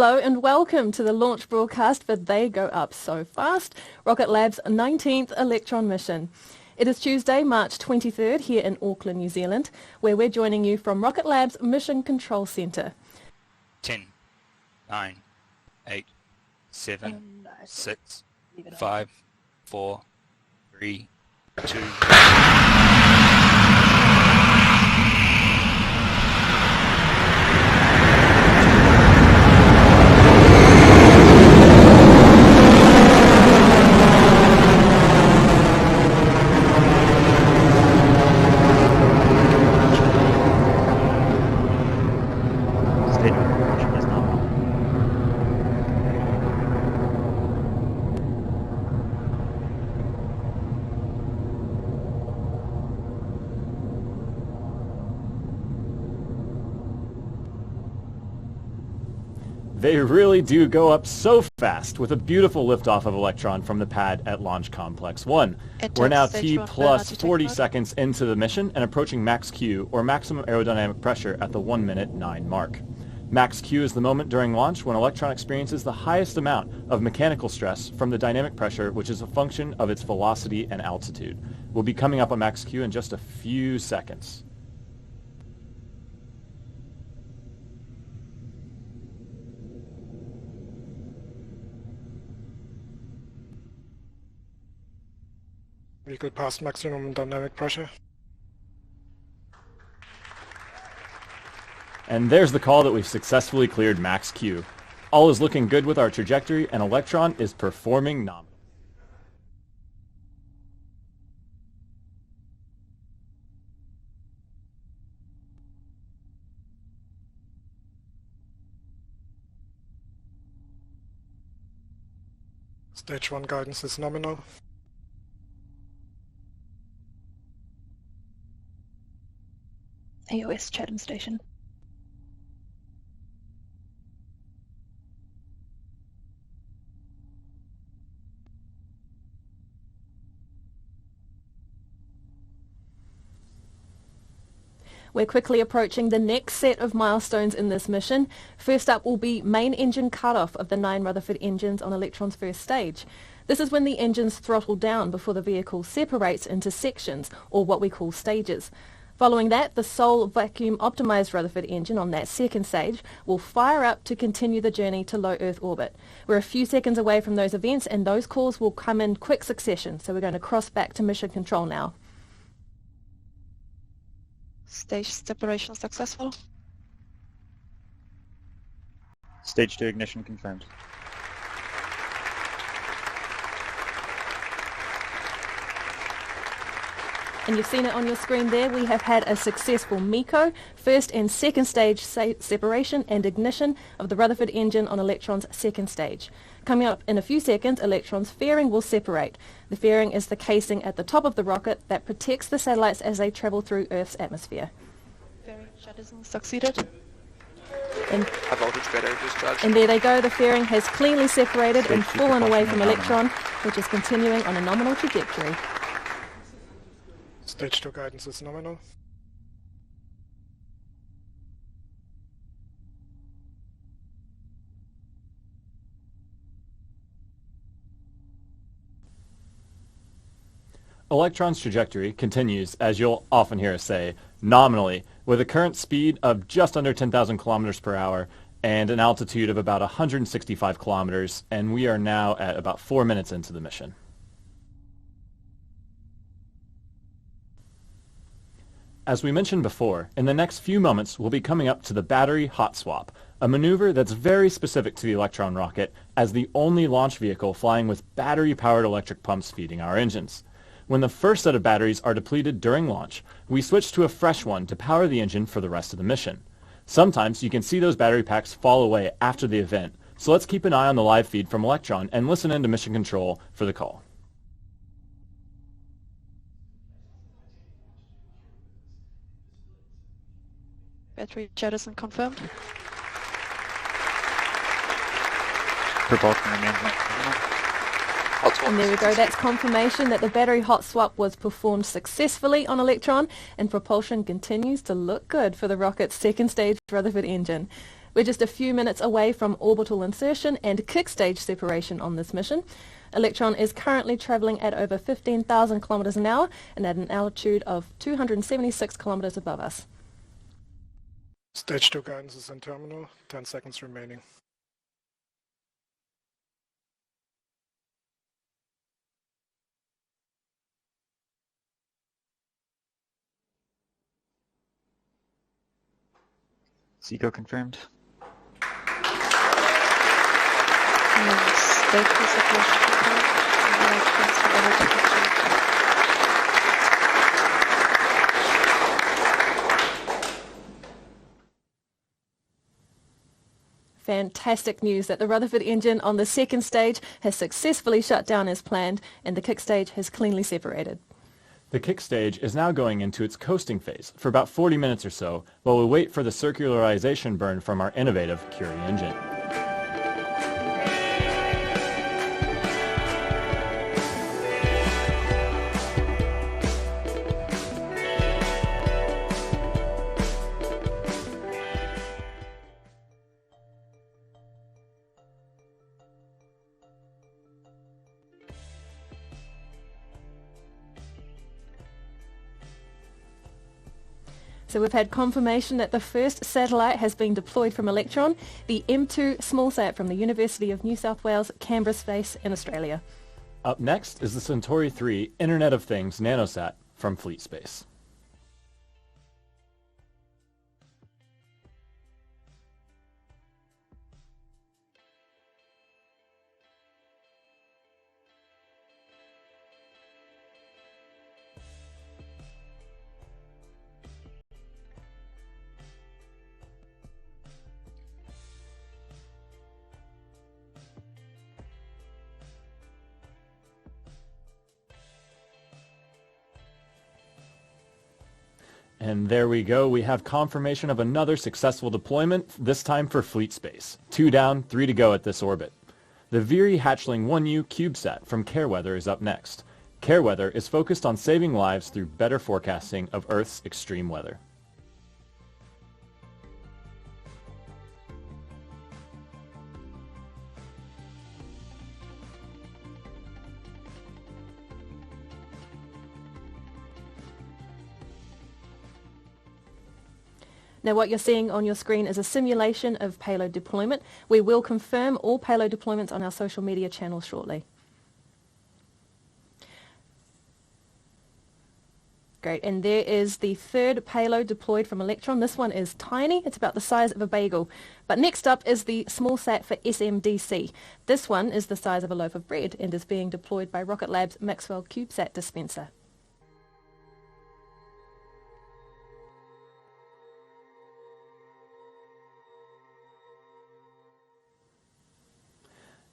Hello and welcome to the launch broadcast for They Go Up So Fast, Rocket Lab's 19th Electron mission. It is Tuesday, March 23rd here in Auckland, New Zealand, where we're joining you from Rocket Lab's Mission Control Centre. 10, 9, 8, 7, 6, 5, 4, 3, 2... They really do go up so fast, with a beautiful liftoff of Electron from the pad at Launch Complex 1. We're now T plus 40 seconds into the mission and approaching max Q, or maximum aerodynamic pressure, at the 1 minute 9 mark. Max Q is the moment during launch when Electron experiences the highest amount of mechanical stress from the dynamic pressure, which is a function of its velocity and altitude. We'll be coming up on max Q in just a few seconds. Vehicle past maximum dynamic pressure. And there's the call that we've successfully cleared max Q. All is looking good with our trajectory, and Electron is performing nominally. Stage 1 guidance is nominal. AOS Chatham Station. We're quickly approaching the next set of milestones in this mission. First up will be main engine cutoff of the 9 Rutherford engines on Electron's first stage. This is when the engines throttle down before the vehicle separates into sections, or what we call stages. Following that, the sole vacuum-optimized Rutherford engine on that second stage will fire up to continue the journey to low Earth orbit. We're a few seconds away from those events, and those calls will come in quick succession, so we're going to cross back to mission control now. Stage separation successful. Stage 2 ignition confirmed. And you've seen it on your screen there. We have had a successful MECO, first and second stage separation and ignition of the Rutherford engine on Electron's second stage. Coming up in a few seconds, Electron's fairing will separate. The fairing is the casing at the top of the rocket that protects the satellites as they travel through Earth's atmosphere. Fairing jettisons succeeded. And High voltage battery discharge. there they go. The fairing has cleanly separated and fallen away from Electron, which is continuing on a nominal trajectory. Stage 2 guidance is nominal. Electron's trajectory continues, as you'll often hear us say, nominally, with a current speed of just under 10,000 kilometers per hour and an altitude of about 165 kilometers, and we are now at about 4 minutes into the mission. As we mentioned before, in the next few moments we'll be coming up to the battery hot swap, a maneuver that's very specific to the Electron rocket as the only launch vehicle flying with battery-powered electric pumps feeding our engines. When the first set of batteries are depleted during launch, we switch to a fresh one to power the engine for the rest of the mission. Sometimes you can see those battery packs fall away after the event, so let's keep an eye on the live feed from Electron and listen into Mission Control for the call. Battery jettison confirmed. Propulsion remains nominal. And there we go, that's confirmation that the battery hot swap was performed successfully on Electron, and propulsion continues to look good for the rocket's second stage Rutherford engine. We're just a few minutes away from orbital insertion and kick stage separation on this mission. Electron is currently travelling at over 15,000 kilometres an hour and at an altitude of 276 kilometres above us. Stage 2 guidance is in terminal, 10 seconds remaining. Seco confirmed. And stage 2 separation confirmed. Now transfer over to kick stage. Fantastic news that the Rutherford engine on the second stage has successfully shut down as planned and the kick stage has cleanly separated. The kick stage is now going into its coasting phase for about 40 minutes or so while we wait for the circularization burn from our innovative Curie engine. So we've had confirmation that the first satellite has been deployed from Electron, the M2 smallsat from the University of New South Wales, Canberra Space in Australia. Up next is the Centauri 3 Internet of Things nanosat from Fleet Space. And there we go. We have confirmation of another successful deployment, this time for Fleet Space. 2 down, 3 to go at this orbit. The Viri Hatchling 1U CubeSat from CareWeather is up next. CareWeather is focused on saving lives through better forecasting of Earth's extreme weather. Now what you're seeing on your screen is a simulation of payload deployment. We will confirm all payload deployments on our social media channels shortly. Great, and there is the third payload deployed from Electron. This one is tiny, it's about the size of a bagel. But next up is the small sat for SMDC. This one is the size of a loaf of bread and is being deployed by RocketLab's Maxwell CubeSat dispenser.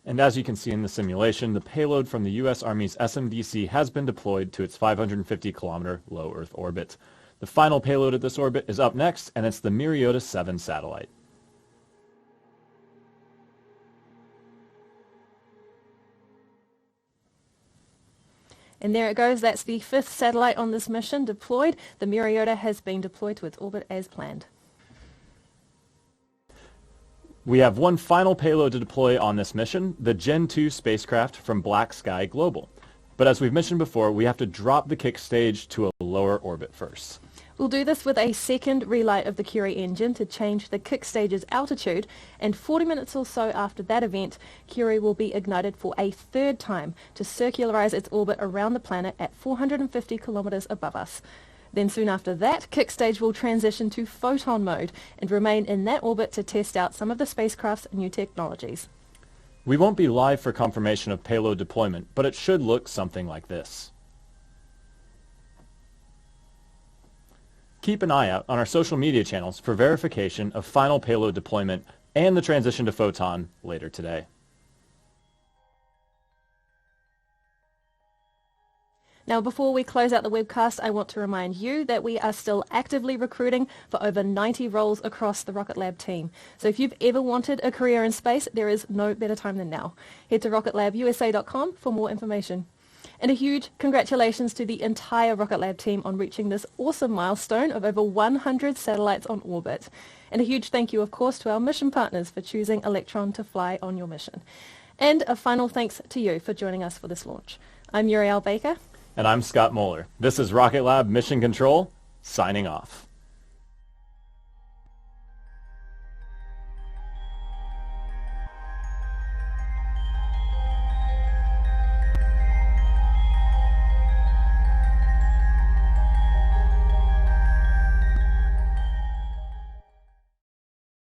And as you can see in the simulation, the payload from the U.S. Army's SMDC has been deployed to its 550-kilometer low Earth orbit. The final payload at this orbit is up next, and it's the Myriota 7 satellite. And there it goes, that's the fifth satellite on this mission deployed. The Myriota has been deployed to its orbit as planned. We have one final payload to deploy on this mission, the Gen 2 spacecraft from Black Sky Global. But as we've mentioned before, we have to drop the kick stage to a lower orbit first. We'll do this with a second relight of the Curie engine to change the kick stage's altitude, and 40 minutes or so after that event, Curie will be ignited for a third time to circularize its orbit around the planet at 450 kilometers above us. Then soon after that, kick stage will transition to photon mode and remain in that orbit to test out some of the spacecraft's new technologies. We won't be live for confirmation of payload deployment, but it should look something like this. Keep an eye out on our social media channels for verification of final payload deployment and the transition to photon later today. Now, before we close out the webcast, I want to remind you that we are still actively recruiting for over 90 roles across the RocketLab team. So if you've ever wanted a career in space, there is no better time than now. Head to rocketlabusa.com for more information. And a huge congratulations to the entire Rocket Lab team on reaching this awesome milestone of over 100 satellites on orbit. And a huge thank you, of course, to our mission partners for choosing Electron to fly on your mission. And a final thanks to you for joining us for this launch. I'm Uriel Baker. And I'm Scott Moeller. This is Rocket Lab Mission Control, signing off.